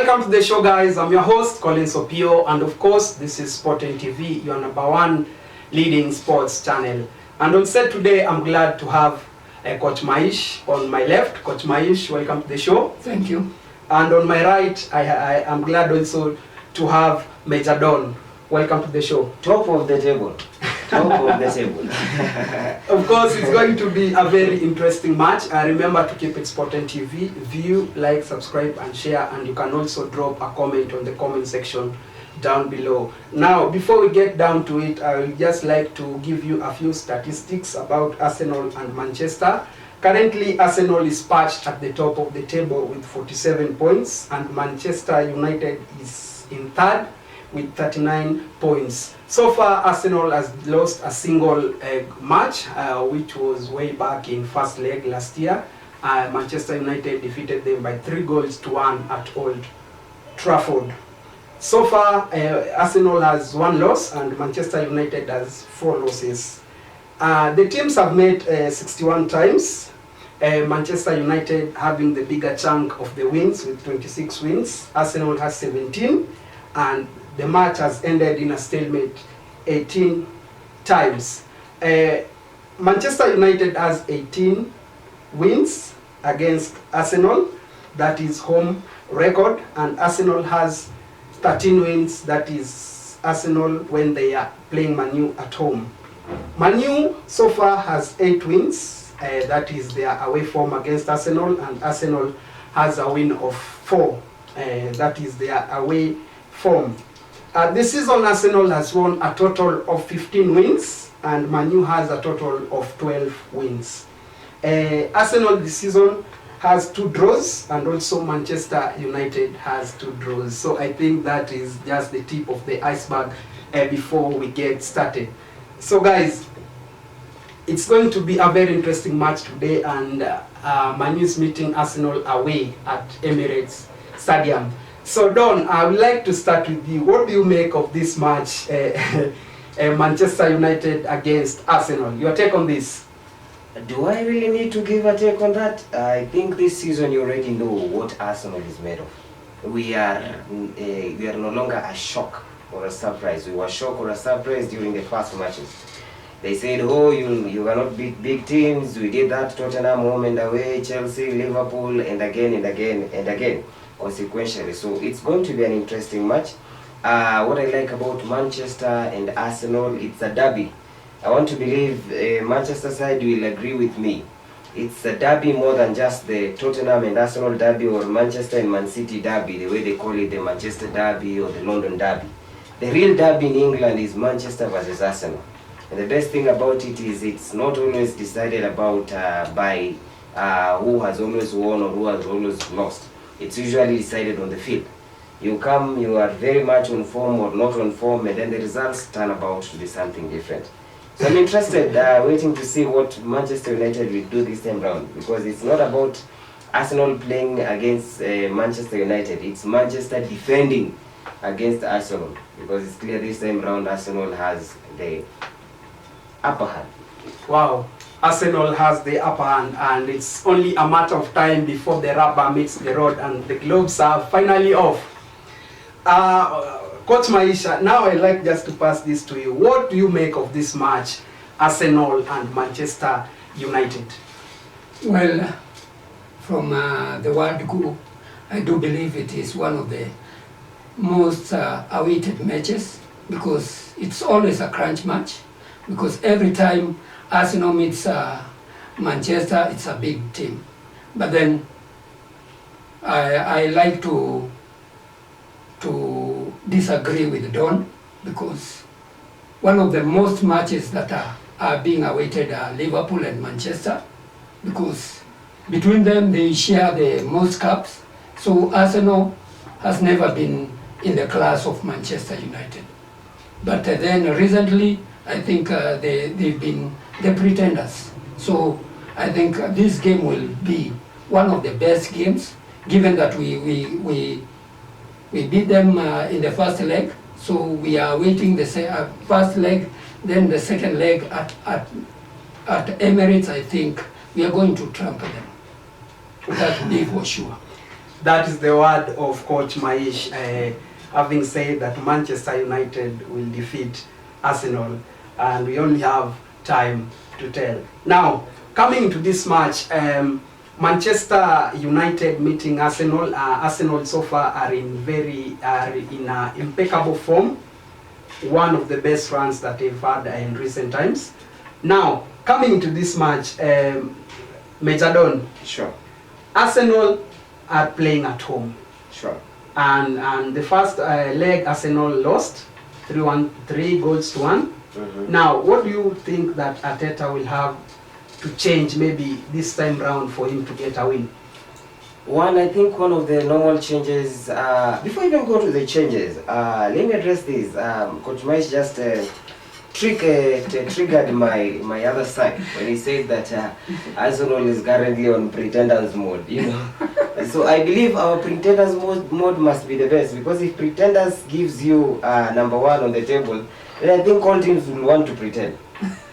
Welcome to the show, guys. I'm your host, Colin Sopio, and of course, this is Sporting TV, your #1 leading sports channel. And on set today, I'm glad to have Coach Maish on my left. Coach Maish, welcome to the show. Thank you. And on my right, I am glad also to have Major Don. Welcome to the show. Top of the table. Top of the table. Of course, it's going to be a very interesting match. Remember to keep it Sporting TV. View, like, subscribe, and share. And you can also drop a comment on the comment section down below. Now, before we get down to it, I would just like to give you a few statistics about Arsenal and Manchester. Currently, Arsenal is perched at the top of the table with 47 points, and Manchester United is in third with 39 points. So far, Arsenal has lost a single match, which was way back in first leg last year. Manchester United defeated them by 3-1 at Old Trafford. So far, Arsenal has 1 loss and Manchester United has 4 losses. The teams have met 61 times. Manchester United having the bigger chunk of the wins with 26 wins. Arsenal has 17, and the match has ended in a stalemate 18 times. Manchester United has 18 wins against Arsenal, that is home record, and Arsenal has 13 wins, that is Arsenal when they are playing Man U at home. Man U so far has 8 wins, that is their away form against Arsenal, and Arsenal has a win of 4, that is their away form. This season, Arsenal has won a total of 15 wins, and Man U has a total of 12 wins. Arsenal this season has 2 draws, and also Manchester United has 2 draws. So I think that is just the tip of the iceberg before we get started. So guys, it's going to be a very interesting match today, and Man U is meeting Arsenal away at Emirates Stadium. So Don, I would like to start with you. What do you make of this match, Manchester United against Arsenal? Your take on this? Do I really need to give a take on that? I think this season you already know what Arsenal is made of. We are no longer a shock or a surprise. We were shocked or a surprise during the first matches. They said, oh, you cannot beat big teams. We did that, Tottenham home and away, Chelsea, Liverpool, and again and again and again, consequentially. So it's going to be an interesting match. What I like about Manchester and Arsenal, it's a derby. I want to believe Manchester side will agree with me. It's a derby more than just the Tottenham and Arsenal derby or Manchester and Man City derby, the way they call it, the Manchester derby or the London derby. The real derby in England is Manchester versus Arsenal. And the best thing about it is it's not always decided about by who has always won or who has always lost. It's usually decided on the field. You come, you are very much on form or not on form, and then the results turn about to be something different. So I'm interested, waiting to see what Manchester United will do this time round, because it's not about Arsenal playing against Manchester United. It's Manchester defending against Arsenal, because it's clear this time round Arsenal has the upper hand. Wow, Arsenal has the upper hand, and it's only a matter of time before the rubber meets the road and the gloves are finally off. Coach Maisha, now I'd like just to pass this to you. What do you make of this match, Arsenal and Manchester United? Well, from the World Group, I do believe it is one of the most awaited matches, because it's always a crunch match, because every time Arsenal meets Manchester, it's a big team. But then I like to disagree with Don, because one of the most matches that are being awaited are Liverpool and Manchester, because between them they share the most cups. So Arsenal has never been in the class of Manchester United. But then recently, I think they've been the pretenders. So I think this game will be one of the best games, given that we beat them in the first leg. So we are waiting the first leg, then the second leg at Emirates. I think we are going to trample them. That be for sure. That is the word of Coach Maish, having said that Manchester United will defeat Arsenal, and we only have time to tell. Now, coming to this match, Manchester United meeting Arsenal. Arsenal so far are in impeccable form, one of the best runs that they've had in recent times. Now, coming to this match, Major Don, Sure. Arsenal are playing at home, Sure. and the first leg Arsenal lost 3-1 Mhm. Now, what do you think that Arteta will have to change maybe this time round for him to get a win? One, I think one of the normal changes, before I even go to the changes, let me address this. Coach Maish just triggered my other side when he said that Arsenal is currently on pretenders mode, you know. So I believe our pretenders mode must be the best, because if pretenders gives you number one on the table, then I think all teams will want to pretend.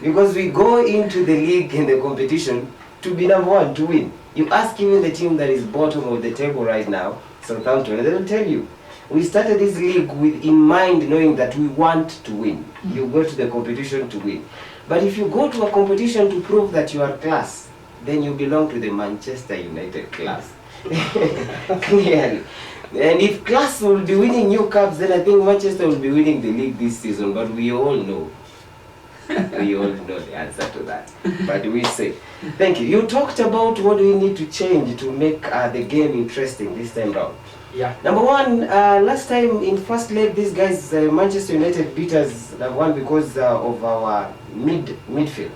Because we go into the league and the competition to be number one, to win. You ask even the team that is bottom of the table right now, Southampton, and they will tell you, we started this league with in mind knowing that we want to win. You go to the competition to win. But if you go to a competition to prove that you are class, then you belong to the Manchester United class. Clearly. And if class will be winning new cups, then I think Manchester will be winning the league this season. But we all know. We all know the answer to that. But we say, thank you. You talked about what we need to change to make the game interesting this time round. Yeah. Number one, last time in first leg, these guys, Manchester United beat us number one because of our midfield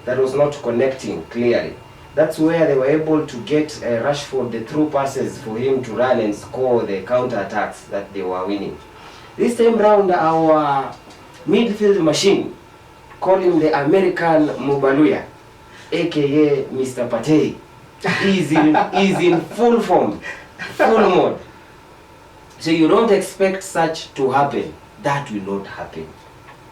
that was not connecting clearly. That's where they were able to get Rashford the through passes for him to run and score the counter attacks that they were winning. This time round, our midfield machine, call him the American Mubaluya, aka Mr. Patey, is in full form, full mode. So you don't expect such to happen. That will not happen.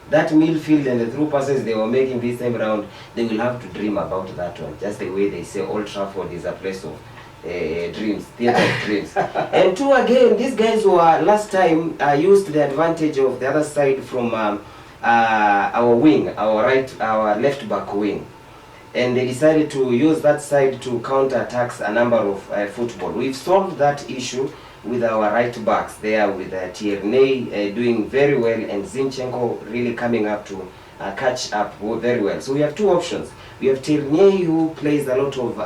That midfield and the through passes they were making this time around, they will have to dream about that one. Just the way they say Old Trafford is a place of dreams, theatre of dreams. And two, again, these guys were last time used the advantage of the other side from our wing, our left back wing. And they decided to use that side to counter attacks a number of football. We've solved that issue with our right backs there, with Tierney doing very well and Zinchenko really coming up to catch up very well. So we have two options. We have Tierney, who plays a lot of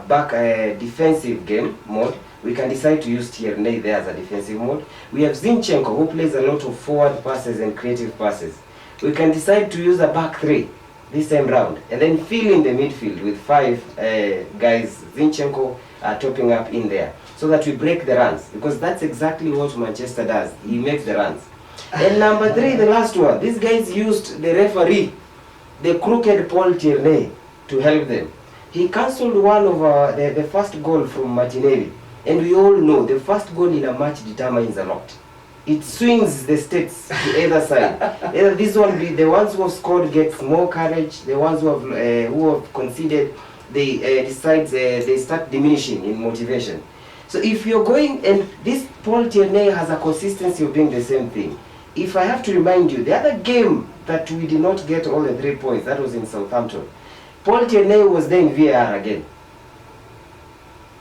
back defensive game mode. We can decide to use Tierney there as a defensive mode. We have Zinchenko, who plays a lot of forward passes and creative passes. We can decide to use a back three this time round and then fill in the midfield with five guys, Zinchenko topping up in there, so that we break the runs, because that's exactly what Manchester does. He makes the runs. And number three, the last one, these guys used the referee, the crooked Paul Tierney, to help them. He cancelled one of the first goal from Martinelli, and we all know the first goal in a match determines a lot. It swings the stakes to either side. Either this one, the ones who have scored gets more courage, the ones who have conceded, they start diminishing in motivation. So if you're going, and this Paul Tierney has a consistency of doing the same thing. If I have to remind you, the other game that we did not get all the 3 points, that was in Southampton. Paul Tierney was there in VAR again.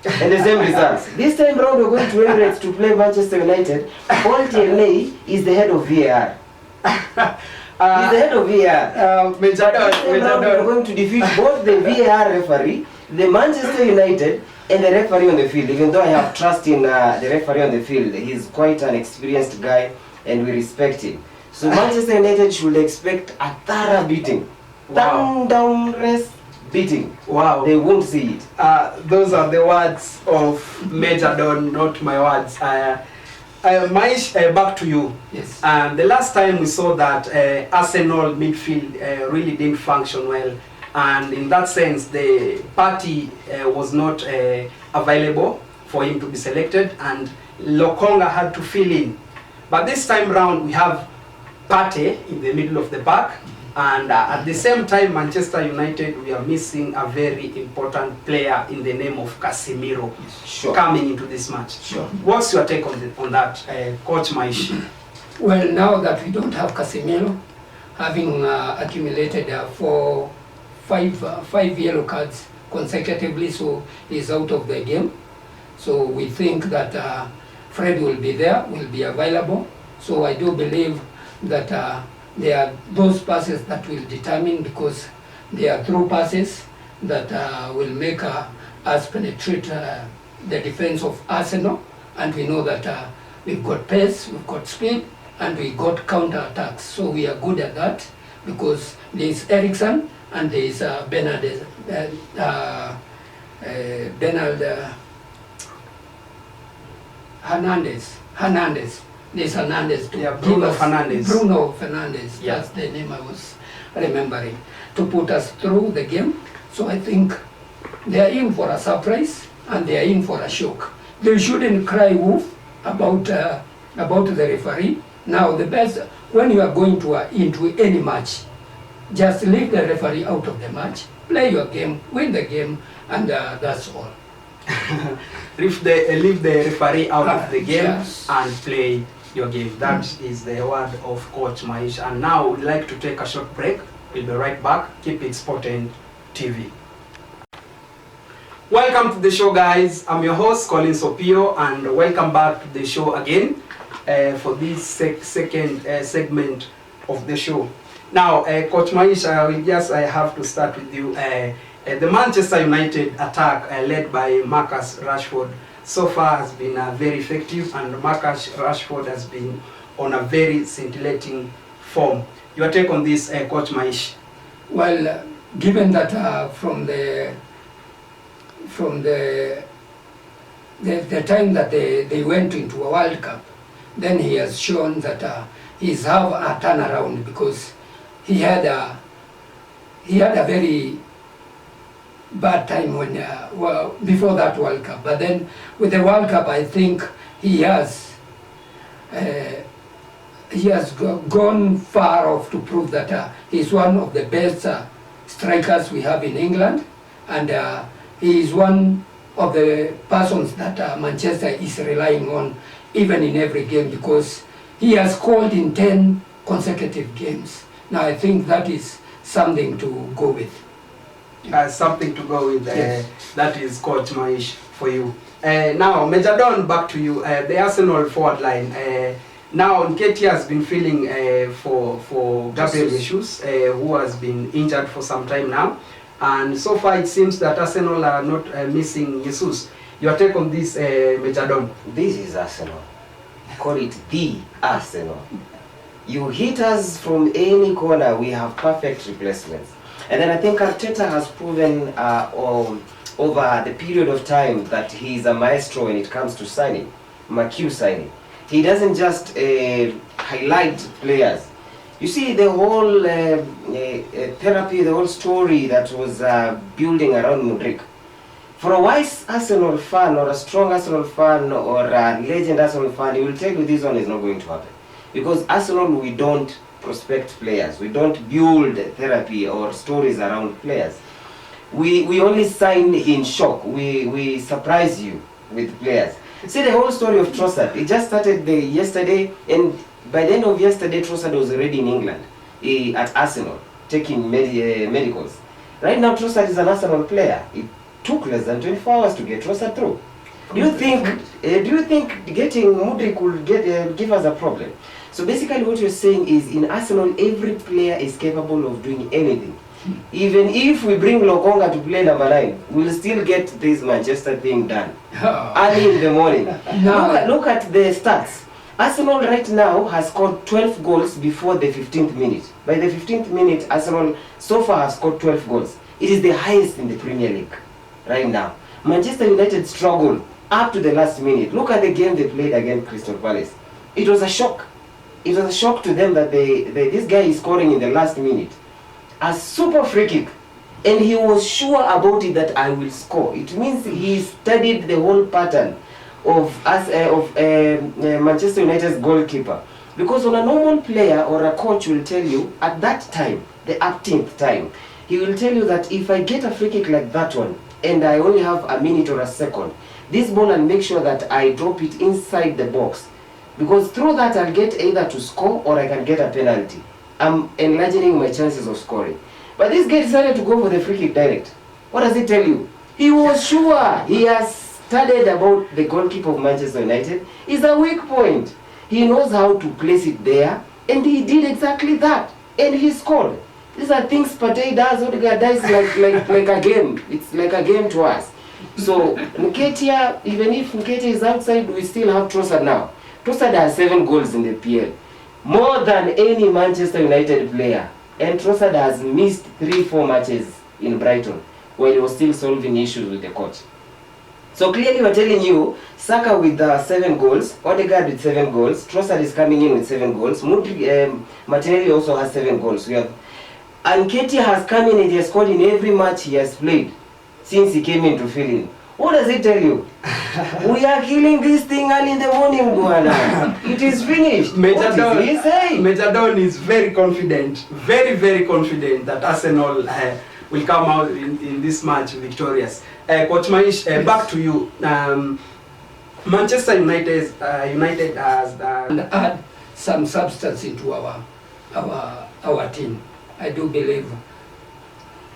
And the same results. This time round we're going to Emirates to play Manchester United. Paul Tierney is the head of VAR. He's the head of VAR. We're going to defeat both the VAR referee, the Manchester United, and the referee on the field. Even though I have trust in the referee on the field, he's quite an experienced guy and we respect him. So Manchester United should expect a thorough beating. Wow. Down rest beating. Wow. They won't see it. Those are the words of Major Don, not my words. Maish, back to you. Yes. The last time we saw that Arsenal midfield really didn't function well, and in that sense the party was not available for him to be selected, and Lokonga had to fill in. But this time round we have Partey in the middle of the pack, And at the same time, Manchester United, we are missing a very important player in the name of Casemiro coming into this match. Sure. What's your take on that, Coach Maishi? Well, now that we don't have Casemiro, having accumulated five yellow cards consecutively, so he's out of the game. So we think that Fred will be there, will be available. So I do believe that there are those passes that will determine, because they are through passes that will make us penetrate the defense of Arsenal. And we know that we've got pace, we've got speed, and we got counter attacks. So we are good at that, because there is Ericsson and there is Bernard Hernandez. There's Hernandez to Bruno Fernandes. Bruno Fernandes, Yeah. that's the name I was remembering, to put us through the game. So I think they are in for a surprise and they are in for a shock. They shouldn't cry wolf about the referee. Now the best, when you are going into any match, just leave the referee out of the match, play your game, win the game, and that's all. Leave the referee out of the game, yes, and play your game. That is the word of Coach Maish. And now we'd like to take a short break. We'll be right back. Keep it Sporting TV. Welcome to the show, guys. I'm your host, Colin Sopio, and welcome back to the show again for this second segment of the show. Now, Coach Maish, I have to start with you. The Manchester United attack led by Marcus Rashford so far has been very effective, and Marcus Rashford has been on a very scintillating form. Your take on this, Coach Maish? Well, given that from the time that they went into a World Cup, then he has shown that he's have a turnaround, because he had a very bad time when before that World Cup. But then with the World Cup, I think he has gone far off to prove that he's one of the best strikers we have in England, and he is one of the persons that Manchester is relying on even in every game, because he has scored in 10 consecutive games. Now I think that is something to go with. Something to go with. Yes. That is Coach Maish for you. Now, Major Don, back to you. The Arsenal forward line. Now, Nketiah has been feeling for Gabriel Jesus, who has been injured for some time now. And so far, it seems that Arsenal are not missing Jesus. Your take on this, Major Don? This is Arsenal. Call it the Arsenal. You hit us from any corner, we have perfect replacements. And then I think Arteta has proven over the period of time that he is a maestro when it comes to signing, McHugh signing. He doesn't just highlight players. You see, the whole therapy, the whole story that was building around Mudryk. For a wise Arsenal fan, or a strong Arsenal fan, or a legend Arsenal fan, he will tell you this one is not going to happen. Because Arsenal, we don't prospect players. We don't build therapy or stories around players. We only sign in shock. We surprise you with players. See the whole story of Trossard. It just started yesterday, and by the end of yesterday, Trossard was already in England at Arsenal taking medicals. Right now, Trossard is an Arsenal player. It took less than 24 hours to get Trossard through. Do you think getting Mudryk will give us a problem? So basically what you're saying is, in Arsenal, every player is capable of doing anything. Even if we bring Lokonga to play number 9, we'll still get this Manchester thing done early in the morning. Look at the stats. Arsenal right now has scored 12 goals before the 15th minute. By the 15th minute, Arsenal so far has scored 12 goals. It is the highest in the Premier League right now. Manchester United struggled up to the last minute. Look at the game they played against Crystal Palace. It was a shock. It was a shock to them that this guy is scoring in the last minute. A super free kick. And he was sure about it that I will score. It means he studied the whole pattern of Manchester United's goalkeeper. Because when a normal player or a coach will tell you, at that time, the 18th time, he will tell you that if I get a free kick like that one, and I only have a minute or a second, this ball, and make sure that I drop it inside the box. Because through that, I'll get either to score or I can get a penalty. I'm enlarging my chances of scoring. But this guy decided to go for the free kick direct. What does it tell you? He was sure. He has studied about the goalkeeper of Manchester United. It's a weak point. He knows how to place it there, and he did exactly that. And he scored. These are things Partey does, Odegaard does like a game. It's like a game to us. So Nketiah, even if Nketiah is outside, we still have Trossard now. Trossard has 7 goals in the PL. More than any Manchester United player. And Trossard has missed 3-4 matches in Brighton while he was still solving issues with the coach. So clearly we're telling you, Saka with 7 goals, Odegaard with 7 goals, Trossard is coming in with 7 goals, Martinelli also has 7 goals. We have, and Nketiah has come in and he has scored in every match he has played since he came in to fill in. What does it tell you? We are killing this thing early in the morning, Buana. It is finished. What is he saying? Metadon is very confident, very confident that Arsenal will come out in this match victorious. Coach Manish, back to you. Manchester United has and add some substance into our team. I do believe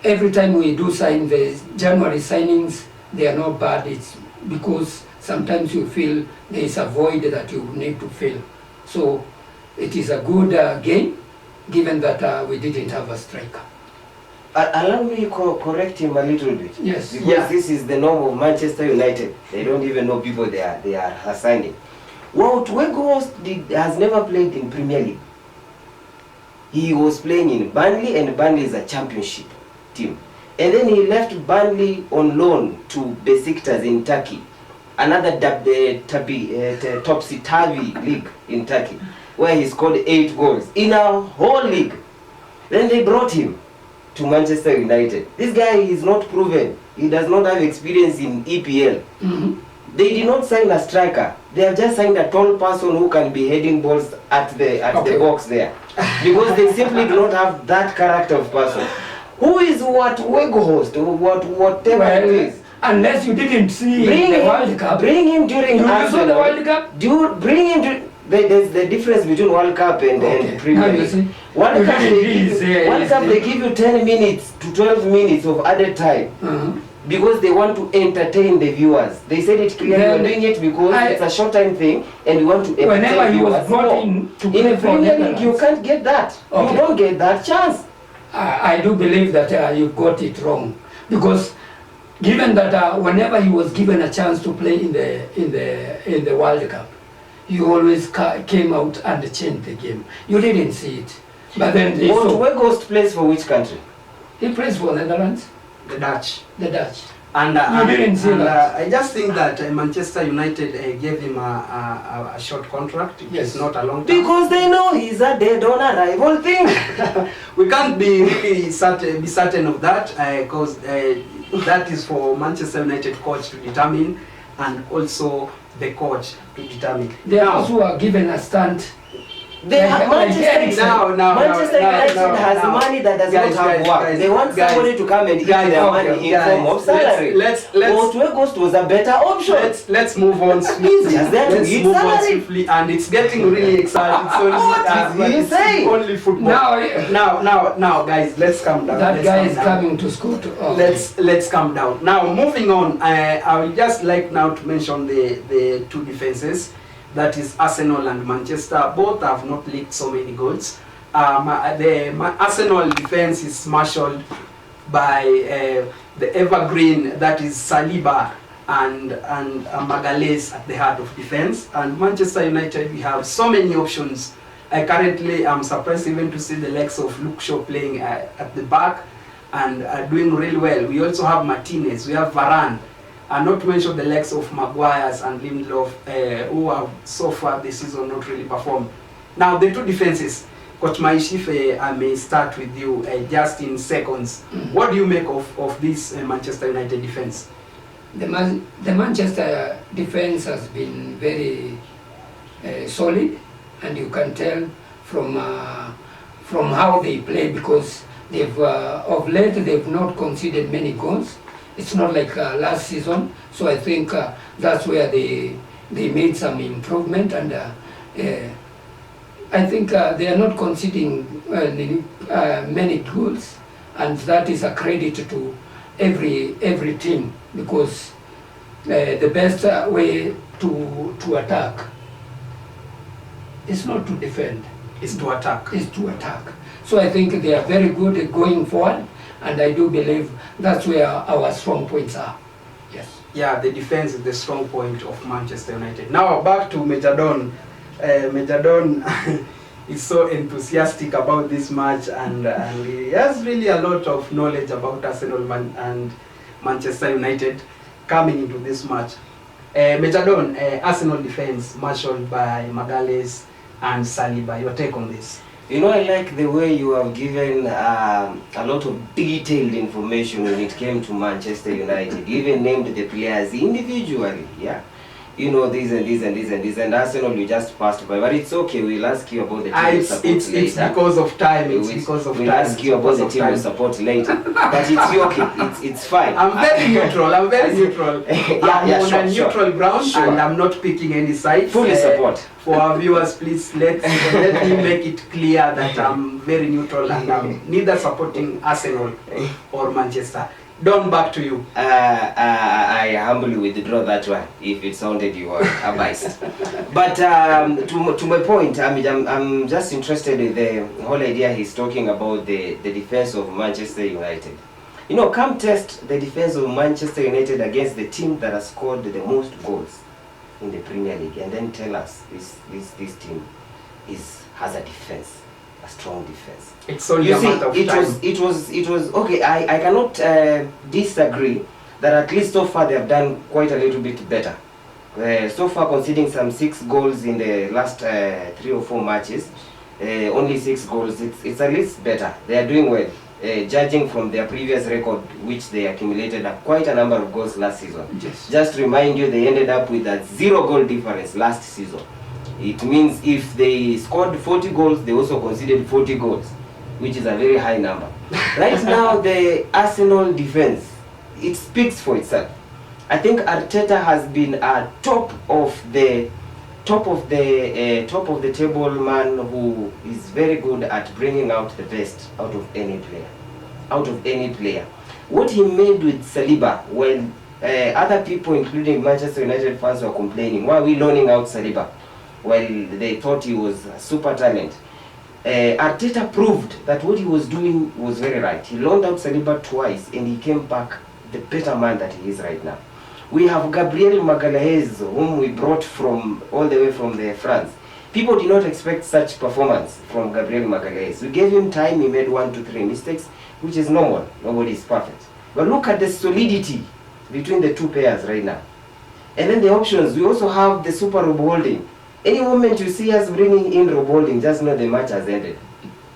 every time we do sign the January signings, they are not bad. It's because sometimes you feel there is a void that you need to fill. So it is a good game, given that we didn't have a striker. Allow me to correct him a little bit. Yes. Because this is the norm of Manchester United. They don't even know people they are signing. Well, Weghorst has never played in Premier League. He was playing in Burnley, and Burnley is a championship team. And then he left Burnley on loan to Besiktas in Turkey, another topsy-turvy league in Turkey, where he scored 8 goals in a whole league. Then they brought him to Manchester United. This guy is not proven. He does not have experience in EPL. They did not sign a striker. They have just signed a tall person who can be heading balls at the box there, because they simply do not have that character of person. Who is what Weghorst or whatever it is? Unless you didn't see the World Cup. Bring him during You saw the World Cup? Bring him during... There's the difference between World Cup and Premier League. World Cup, they give you 10 minutes to 12 minutes of added time. Because they want to entertain the viewers. They said it clearly, we're doing it because it's a short time thing and we want to entertain whenever viewers. He was brought in to play the Premier League, you can't get that. You don't get that chance. I do believe that you got it wrong, because given that whenever he was given a chance to play in the World Cup, he always came out and changed the game. You didn't see it, but then Weghorst plays for which country? He plays for Netherlands, the Dutch. The Dutch. And you didn't see that. I just think that Manchester United gave him a short contract. Yes. It's not a long term. Because they know he's a dead on arrival thing. We can't be really certain of that, because that is for Manchester United coach to determine, and also the coach to determine. They also are given a stunt. Manchester United has money that does not have work. They want somebody to come and eat their money in form of salary. Weghorst was a better option. Let's move on swiftly. And it's getting really exciting. It's only football. Now, guys, let's calm down. That guy is coming to school. Let's calm down. Now, moving on, I would just like now to mention the two defenses. That is Arsenal and Manchester. Both have not leaked so many goals. The Arsenal defense is marshaled by the evergreen, that is Saliba and Magalhaes at the heart of defense. And Manchester United, we have so many options. Currently, I'm surprised even to see the likes of Luke Shaw playing at the back and doing really well. We also have Martinez, we have Varane. And not to mention the likes of Maguires and Lindelof, who have so far this season not really performed. Now, the two defenses, Coach Maishife, I may start with you just in seconds. What do you make of this Manchester United defense? The Manchester defense has been very solid, and you can tell from how they play, because They've of late they've not conceded many goals. It's not like last season. So I think that's where they made some improvement, and I think they are not conceding many goals, and that is a credit to every team, because the best way to attack is not to defend, Is to attack. is to attack. So I think they are very good at going forward, and I do believe that's where our strong points are. Yes. Yeah, the defense is the strong point of Manchester United. Now back to Major Don. Major Don is so enthusiastic about this match, and he has really a lot of knowledge about Arsenal and Manchester United coming into this match. Major Don, Arsenal defense marshaled by Magalhaes and Saliba. Your take on this? You know, I like the way you have given a lot of detailed information when it came to Manchester United. You even named the players individually, yeah. You know, this and this and this and this, and Arsenal you just passed by. But it's okay, we'll ask you about the team you support it's later. because of time. It's because of we'll time. ask you about the team you support later. But it's okay, it's fine. I'm very neutral. I'm very neutral. I'm on a neutral ground, Sure. and I'm not picking any sides. Fully support. For our viewers, please let me make it clear that I'm very neutral and I'm neither supporting Arsenal or Manchester. Don, back to you. I humbly withdraw that one if it sounded you were biased. But to my point, I'm just interested in the whole idea he's talking about the defense of Manchester United. You know, come test the defense of Manchester United against the team that has scored the most goals in the Premier League, and then tell us this team has a defense, a strong defense. It's only a matter of time. It was okay. I cannot disagree that at least so far they have done quite a little bit better. So far, conceding some 6 goals in the last 3 or 4 matches, only 6 goals. It's at least better. They are doing well. Judging from their previous record, which they accumulated quite a number of goals last season. Yes. Just to remind you, they ended up with a 0 goal difference last season. It means if they scored 40 goals, they also conceded 40 goals, which is a very high number. Right now, the Arsenal defense, it speaks for itself. I think Arteta has been a top of the table man who is very good at bringing out the best out of any player. What he made with Saliba, when other people, including Manchester United fans, were complaining, why are we loaning out Saliba? Well, they thought he was a super talent. Arteta proved that what he was doing was very right. He loaned out Saliba twice, and he came back the better man that he is right now. We have Gabriel Magalhaes, whom we brought from all the way from France. People did not expect such performance from Gabriel Magalhaes. We gave him time, he made 1, 2, 3 mistakes, which is normal. Nobody is perfect. But look at the solidity between the two pairs right now. And then the options, we also have the super Rob Holding. Any moment you see us bringing in Rob Holding, just know the match has ended.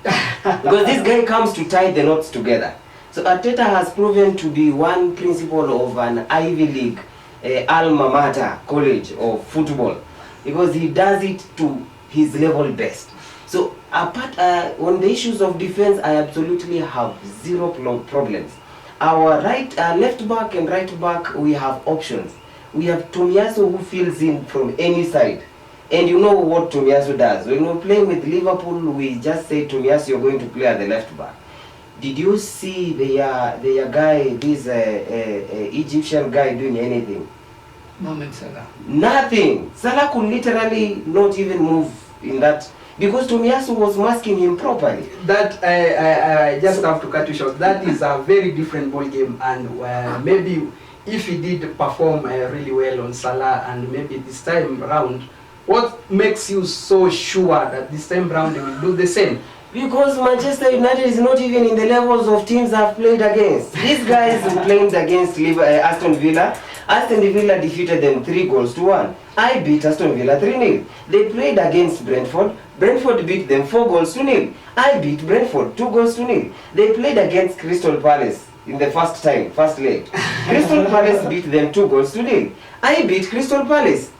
Because this guy comes to tie the knots together. So Arteta has proven to be one principal of an Ivy League alma mater college of football, because he does it to his level best. So apart on the issues of defense, I absolutely have zero problems. Our left back and right back, we have options. We have Tomiyasu who fills in from any side. And you know what Tomiyasu does. When we're playing with Liverpool, we just say, Tomiyasu, you're going to play at the left back. Did you see the guy, this Egyptian guy doing anything? Mohamed Salah. Nothing. Salah could literally not even move in that, because Tomiyasu was masking him properly. That I just have to cut you short. That is a very different ball game, and maybe if he did perform really well on Salah, and maybe this time round, what makes you so sure that this time round he will do the same? Because Manchester United is not even in the levels of teams I've played against. These guys played against Aston Villa. Aston Villa defeated them 3-1. I beat Aston Villa 3-0. They played against Brentford. Brentford beat them 4-0. I beat Brentford 2-0. They played against Crystal Palace in the first leg. Crystal Palace beat them 2-0. I beat Crystal Palace.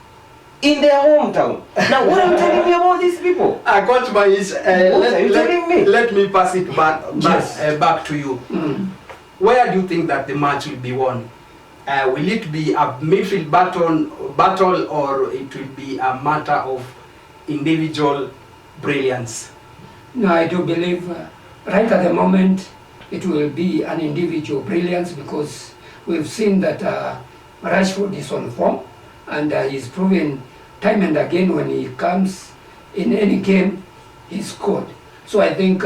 in their hometown. Now, what are you telling me about these people? Coach Maish, What are you telling me? let me pass it back to you. Mm. Where do you think that the match will be won? Will it be a midfield battle, or it will be a matter of individual brilliance? No, I do believe right at the moment it will be an individual brilliance, because we've seen that Rashford is on form, and he's proven time and again when he comes in any game, he's scored. So I think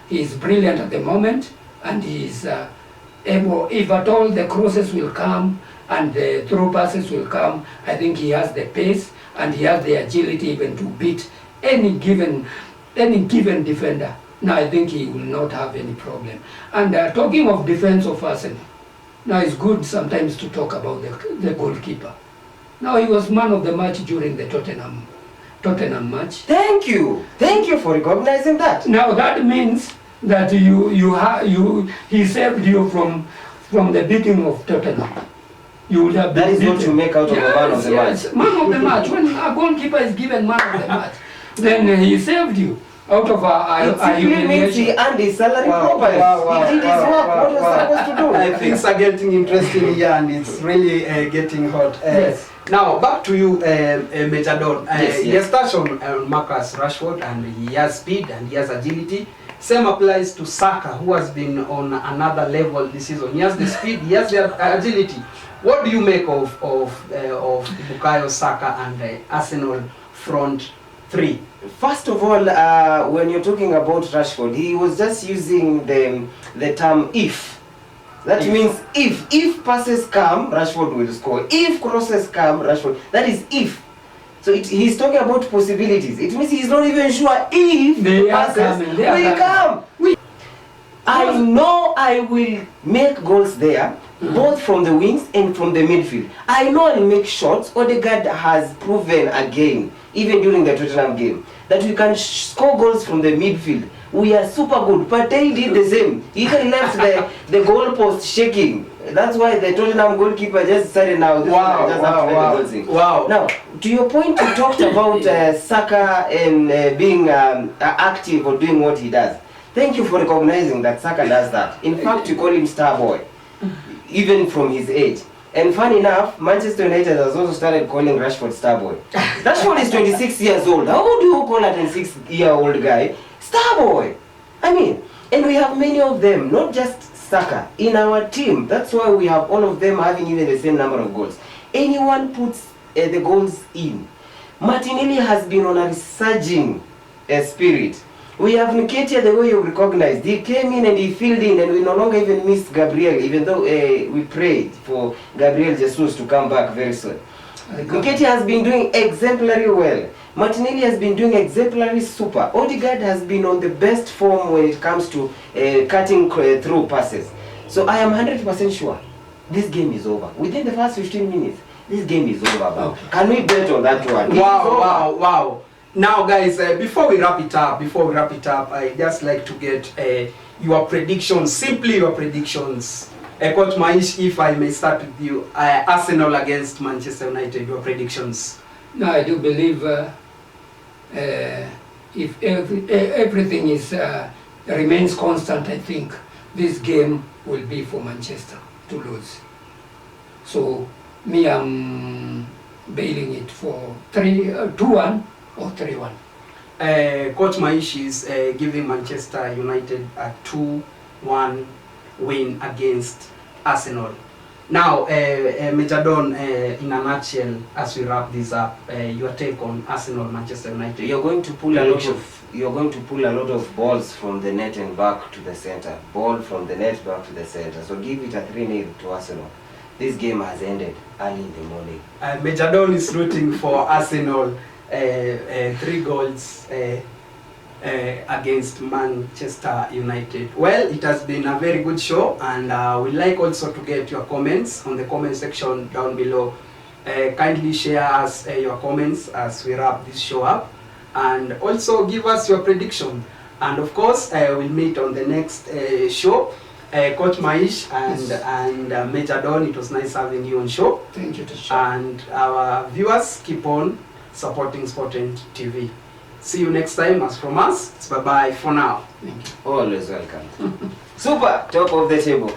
he's brilliant at the moment, and he's able, if at all the crosses will come and the through passes will come, I think he has the pace and he has the agility even to beat any given defender. Now I think he will not have any problem. And talking of defense of Arsenal, now it's good sometimes to talk about the goalkeeper. Now he was man of the match during the Tottenham match. Thank you for recognizing that. Now that means that he saved you from the beating of Tottenham. You would have been That is what beaten. you make out of a man of the match. Yes, man of the match. When a goalkeeper is given man of the match, then he saved you out of It a simply means he humiliation. earned his salary properly. He did his work. What was he supposed to do? Things are getting interesting here, and it's really getting hot. Yes. Now, back to you, Major Don. Yes, He has touched on Marcus Rashford, and he has speed and he has agility. Same applies to Saka, who has been on another level this season. He has the speed, he has the agility. What do you make of Bukayo Saka and the Arsenal front three? First of all, when you're talking about Rashford, he was just using the term if. That means if passes come, Rashford will score. If crosses come, Rashford. That is if. So he's talking about possibilities. It means he's not even sure if They are passes coming, they are will come. I know I will make goals there, both from the wings and from the midfield. I know I'll make shots. Odegaard has proven again, even during the Tottenham game, that we can score goals from the midfield. We are super good. Partey did the same. He even left the goalpost shaking. That's why the Tottenham goalkeeper just decided now. Wow. Now, to your point, you talked about Saka and being active or doing what he does. Thank you for recognizing that Saka does that. In fact, you call him star boy, even from his age. And funny enough, Manchester United has also started calling Rashford star boy. Rashford is 26 years old. How do you call a 26-year-old guy star boy? I mean, and we have many of them, not just Saka, in our team. That's why we have all of them having even the same number of goals. Anyone puts the goals in. Martinelli has been on a resurging spirit. We have Nketiah, the way you recognized. He came in and he filled in, and we no longer even miss Gabriel, even though we prayed for Gabriel Jesus to come back very soon. Nketiah has been doing exemplary well. Martinelli has been doing exemplary super. Odegaard has been on the best form when it comes to cutting through passes. So I am 100% sure this game is over. Within the first 15 minutes, this game is over. Okay. Can we bet on that one? Wow. Now, guys, before we wrap it up, I just like to get your predictions, simply your predictions. Coach Maish, if I may start with you, Arsenal against Manchester United, your predictions. No, I do believe if everything is remains constant, I think this game will be for Manchester to lose. So me, I'm bailing it for 2-1 or 3-1. Coach Maish is giving Manchester United a 2-1 win against Arsenal. Now, Major Don, in a nutshell, as we wrap this up, your take on Arsenal, Manchester United. You're going to pull a lot of balls from the net and back to the center. Ball from the net back to the center. So give it a 3-0 to Arsenal. This game has ended early in the morning. Major Don is rooting for Arsenal. 3 goals against Manchester United. Well, it has been a very good show, and we'd like also to get your comments on the comment section down below. Kindly share us your comments as we wrap this show up, and also give us your prediction. And of course, we'll meet on the next show. Coach Maish and Major Don, it was nice having you on show. Thank you, Tisha. And our viewers, keep on supporting Sportent TV. See you next time. As from us, it's bye-bye for now. Thank you. Always welcome. Super, top of the table.